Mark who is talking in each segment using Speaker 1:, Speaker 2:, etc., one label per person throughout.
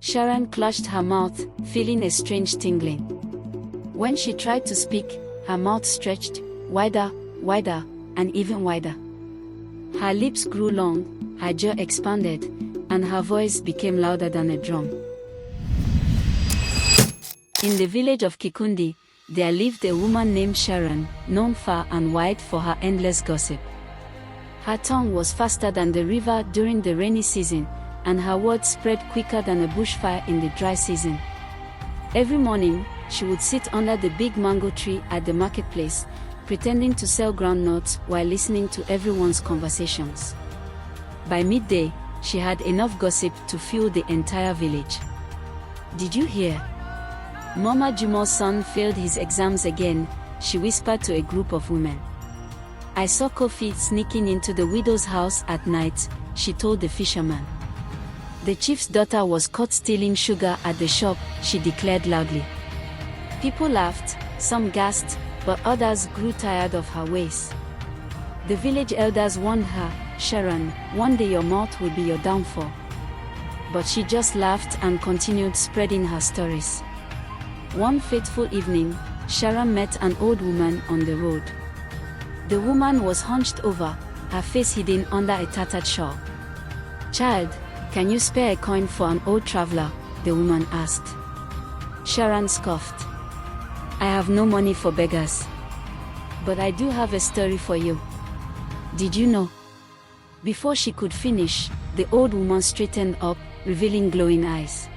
Speaker 1: Sharon clutched her mouth, feeling a strange tingling. When she tried to speak, her mouth stretched, wider, wider, and even wider. Her lips grew long, her jaw expanded, and her voice became louder than a drum. In the village of Kikundi, there lived a woman named Sharon, known far and wide for her endless gossip. Her tongue was faster than the river during the rainy season, and her words spread quicker than a bushfire in the dry season. Every morning, she would sit under the big mango tree at the marketplace, pretending to sell groundnuts while listening to everyone's conversations. By midday, she had enough gossip to fuel the entire village. "Did you hear? Mama Jumo's son failed his exams again," she whispered to a group of women. "I saw Kofi sneaking into the widow's house at night," she told the fisherman. "The chief's daughter was caught stealing sugar at the shop," she declared loudly. People laughed, some gasped, but others grew tired of her ways. The village elders warned her, "Sharon, one day your mouth will be your downfall." But she just laughed and continued spreading her stories. One fateful evening, Sharon met an old woman on the road. The woman was hunched over, her face hidden under a tattered shawl. "Child, can you spare a coin for an old traveler?" the woman asked. Sharon scoffed. "I have no money for beggars. But I do have a story for you. Did you know?" Before she could finish, the old woman straightened up, revealing glowing eyes.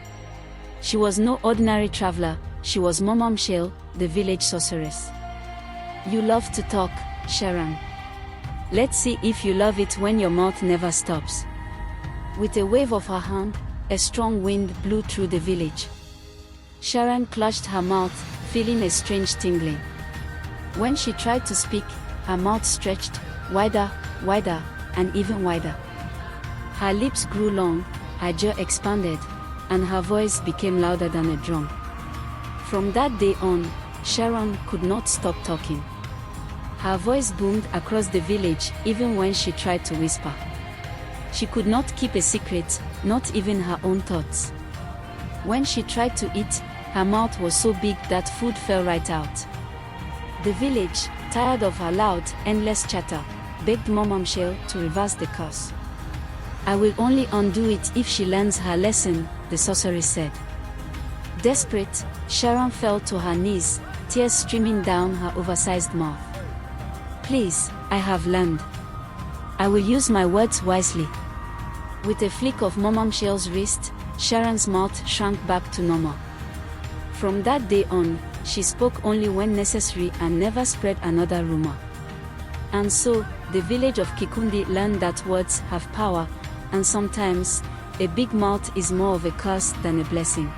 Speaker 1: She was no ordinary traveler, she was Momom Shale, the village sorceress. "You love to talk, Sharon. Let's see if you love it when your mouth never stops." With a wave of her hand, a strong wind blew through the village. Sharon clutched her mouth, feeling a strange tingling. When she tried to speak, her mouth stretched, wider, wider, and even wider. Her lips grew long, her jaw expanded, and her voice became louder than a drum. From that day on, Sharon could not stop talking. Her voice boomed across the village even when she tried to whisper. She could not keep a secret, not even her own thoughts. When she tried to eat, her mouth was so big that food fell right out. The village, tired of her loud, endless chatter, begged Momom Shale to reverse the curse. "I will only undo it if she learns her lesson," the sorceress said. Desperate, Sharon fell to her knees, tears streaming down her oversized mouth. "Please, I have learned. I will use my words wisely." With a flick of Momom Shale's wrist, Sharon's mouth shrank back to normal. From that day on, she spoke only when necessary and never spread another rumor. And so, the village of Kikundi learned that words have power, and sometimes, a big mouth is more of a curse than a blessing.